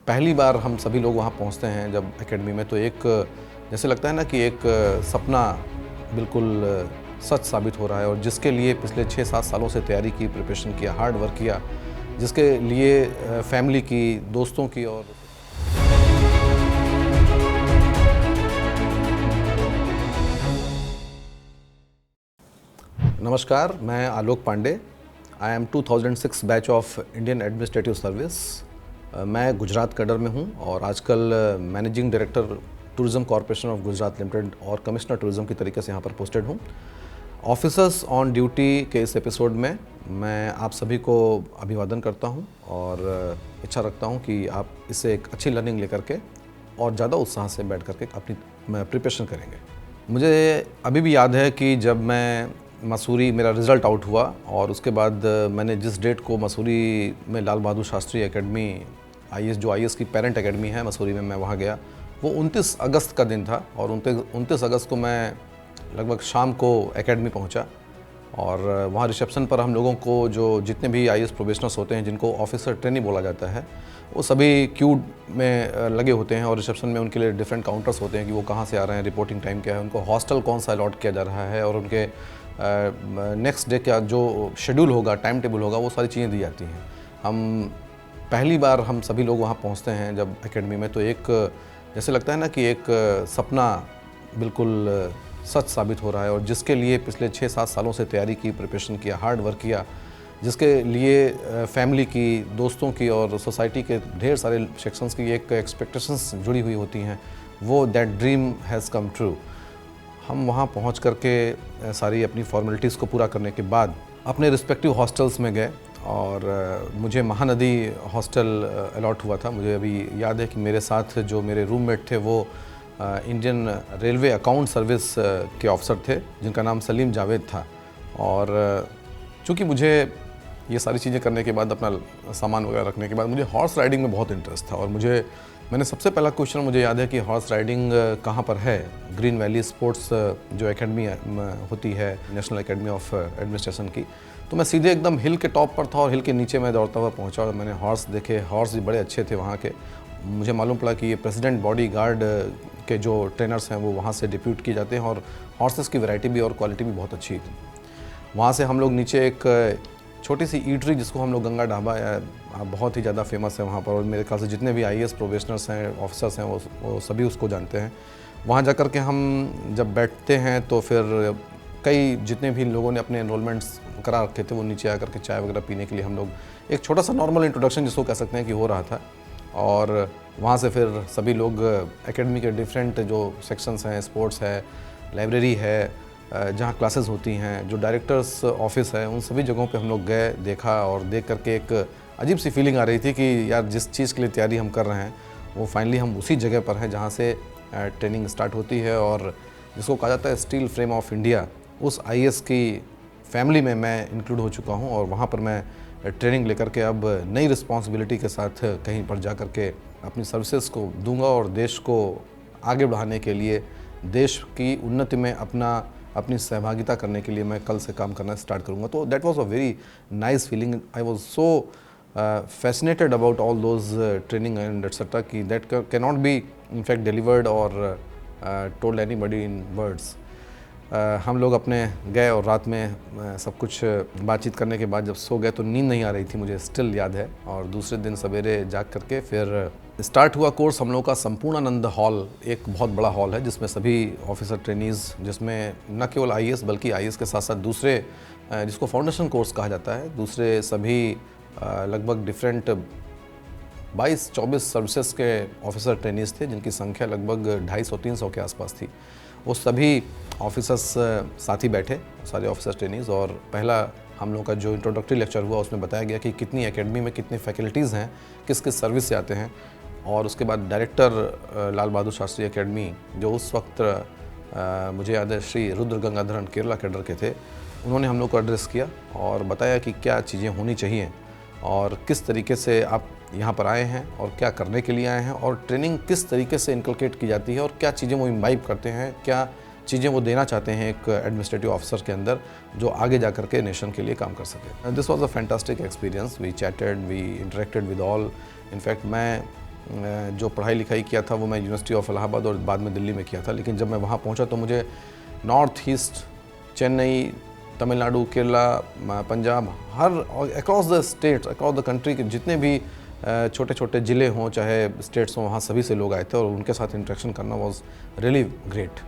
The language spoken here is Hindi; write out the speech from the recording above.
पहली बार हम सभी लोग वहाँ पहुँचते हैं जब एकेडमी में, तो एक जैसे लगता है ना कि एक सपना बिल्कुल सच साबित हो रहा है। और जिसके लिए पिछले 6-7 सालों से तैयारी की, प्रिपरेशन किया, हार्ड वर्क किया, जिसके लिए फैमिली की, दोस्तों की और नमस्कार, मैं Alok Pandey. I am 2006 batch of Indian administrative service. मैं गुजरात कैडर में हूँ और आजकल managing director tourism corporation of Gujarat limited और कमिश्नर टूरिज़्म की तरीके से यहाँ पर पोस्टेड हूँ। ऑफिसर्स ऑन ड्यूटी के इस एपिसोड में मैं आप सभी को अभिवादन करता हूँ और इच्छा रखता हूँ कि आप इससे एक अच्छी लर्निंग लेकर के और ज़्यादा उत्साह से बैठ करके अपनी प्रिपरेशन करेंगे। मुझे अभी भी याद है कि जब मैं मसूरी, मेरा रिज़ल्ट आउट हुआ और उसके बाद मैंने जिस डेट को मसूरी में लाल बहादुर शास्त्री एकेडमी आईएएस, जो आईएएस की पेरेंट एकेडमी है मसूरी में, मैं वहाँ गया। वो 29 अगस्त का दिन था और 29 अगस्त को मैं लगभग शाम को एकेडमी पहुँचा और वहाँ रिसेप्शन पर हम लोगों को, जो जितने भी आईएएस प्रोबेशनर्स होते हैं जिनको ऑफिसर ट्रेनी बोला जाता है, वो सभी क्यू में लगे होते हैं और रिसेप्शन में उनके लिए डिफरेंट काउंटर्स होते हैं कि वो कहाँ से आ रहे हैं, रिपोर्टिंग टाइम क्या है, उनको हॉस्टल कौन सा अलॉट किया जा रहा है और उनके नेक्स्ट डे का जो शेड्यूल होगा, टाइम टेबल होगा, वो सारी चीज़ें दी जाती हैं। पहली बार हम सभी लोग वहाँ पहुँचते हैं जब एकेडमी में, तो एक जैसे लगता है ना कि एक सपना बिल्कुल सच साबित हो रहा है। और जिसके लिए पिछले 6-7 सालों से तैयारी की, प्रिपरेशन किया, हार्ड वर्क किया, जिसके लिए फैमिली की, दोस्तों की और सोसाइटी के ढेर सारे सेक्शंस की एक एक्सपेक्टेशंस जुड़ी हुई होती हैं, वो that dream has come true. हम वहाँ पहुँच करके सारी अपनी फॉर्मेलिटीज़ को पूरा करने के बाद अपने रिस्पेक्टिव हॉस्टल्स में गए और मुझे महानदी हॉस्टल अलॉट हुआ था। मुझे अभी याद है कि मेरे साथ जो मेरे रूममेट थे वो इंडियन रेलवे अकाउंट सर्विस के ऑफिसर थे जिनका नाम सलीम जावेद था। और चूँकि मुझे ये सारी चीज़ें करने के बाद, अपना सामान वगैरह रखने के बाद, मुझे हॉर्स राइडिंग में बहुत इंटरेस्ट था। और मैंने सबसे पहला क्वेश्चन, मुझे याद है कि हॉर्स राइडिंग कहाँ पर है। ग्रीन वैली स्पोर्ट्स जो एकेडमी होती है नेशनल एकेडमी ऑफ एडमिनिस्ट्रेशन की, तो मैं सीधे एकदम हिल के टॉप पर था और हिल के नीचे मैं दौड़ता हुआ पहुँचा और मैंने हॉर्स देखे। हॉर्स भी बड़े अच्छे थे वहाँ के। मुझे मालूम पड़ा कि ये प्रेसिडेंट बॉडी गार्ड के जो ट्रेनर्स हैं वो वहाँ से डिप्यूट किए जाते हैं और हॉर्सेस की वैरायटी भी और क्वालिटी भी बहुत अच्छी थी। वहाँ से हम लोग नीचे एक छोटी सी ईटरी, जिसको हम लोग गंगा ढाबा, बहुत ही ज़्यादा फेमस है वहाँ पर, और मेरे ख्याल से जितने भी आईएएस प्रोबेशनर्स हैं, ऑफिसर्स हैं, वो सभी उसको जानते हैं। वहाँ जा कर के हम जब बैठते हैं तो फिर कई जितने भी लोगों ने अपने एनरोलमेंट्स करा रखे थे वो नीचे आकर के चाय वगैरह पीने के लिए, हम लोग एक छोटा सा नॉर्मल इंट्रोडक्शन जिसको कह सकते हैं कि हो रहा था। और वहाँ से फिर सभी लोग एकेडमी के डिफरेंट जो सेक्शंस हैं, स्पोर्ट्स है, लाइब्रेरी है, जहाँ क्लासेस होती हैं, जो डायरेक्टर्स ऑफिस है, उन सभी जगहों पे हम लोग गए, देखा और देख करके एक अजीब सी फीलिंग आ रही थी कि यार जिस चीज़ के लिए तैयारी हम कर रहे हैं वो फाइनली हम उसी जगह पर हैं जहाँ से ट्रेनिंग स्टार्ट होती है। और जिसको कहा जाता है स्टील फ्रेम ऑफ इंडिया, उस आईएएस की फैमिली में मैं इंक्लूड हो चुका हूँ और वहाँ पर मैं ट्रेनिंग लेकर के अब नई रिस्पॉन्सिबिलिटी के साथ कहीं पर जा कर के अपनी सर्विसेज को दूंगा और देश को आगे बढ़ाने के लिए, देश की उन्नति में अपनी सहभागिता करने के लिए मैं कल से काम करना स्टार्ट करूँगा। तो that was a very nice feeling. I was so fascinated about all those training and etc. कि that cannot be in fact delivered or told anybody in words. हम लोग अपने गए और रात में सब कुछ बातचीत करने के बाद जब सो गए तो नींद नहीं आ रही थी, मुझे स्टिल याद है। और दूसरे दिन सवेरे जाग करके फिर स्टार्ट हुआ कोर्स हम लोग का। संपूर्णानंद हॉल एक बहुत बड़ा हॉल है जिसमें सभी ऑफिसर ट्रेनीज़, जिसमें न केवल आईएएस बल्कि आईएएस के साथ साथ दूसरे, जिसको फाउंडेशन कोर्स कहा जाता है, दूसरे सभी लगभग डिफरेंट 22-24 सर्विसेज के ऑफिसर ट्रेनीज़ थे जिनकी संख्या लगभग 250-300 के आसपास थी। वो सभी ऑफिसर्स साथ ही बैठे, सारे ऑफिसर ट्रेनीज़, और पहला हम लोग का जो इंट्रोडक्टरी लेक्चर हुआ उसमें बताया गया कि कितनी एकेडमी में कितनी फैकल्टीज़ हैं, किस किस सर्विस से आते हैं। और उसके बाद डायरेक्टर लाल बहादुर शास्त्री एकेडमी, जो उस वक्त मुझे याद है श्री रुद्र गंगाधरन केरला कैडर के थे, उन्होंने हम लोग को एड्रेस किया और बताया कि क्या चीज़ें होनी चाहिए और किस तरीके से आप यहाँ पर आए हैं और क्या करने के लिए आए हैं, और ट्रेनिंग किस तरीके से इनकलकेट की जाती है और क्या चीज़ें वो इम्बाइब करते हैं, क्या चीज़ें वो देना चाहते हैं एक एडमिनिस्ट्रेटिव ऑफिसर के अंदर जो आगे जा कर के नेशन के लिए काम कर सके। This was a fantastic experience. We chatted, we interacted with all. In fact मैं जो पढ़ाई लिखाई किया था वो मैं यूनिवर्सिटी ऑफ इलाहाबाद और बाद में दिल्ली में किया था, लेकिन जब मैं वहाँ पहुँचा तो मुझे north east, Chennai, Tamil Nadu, Kerala, Punjab, her across the states, across the country के जितने भी छोटे छोटे ज़िले हों चाहे स्टेट्स हों, वहाँ सभी से लोग आए थे और उनके साथ इंटरेक्शन करना वाज रियली ग्रेट।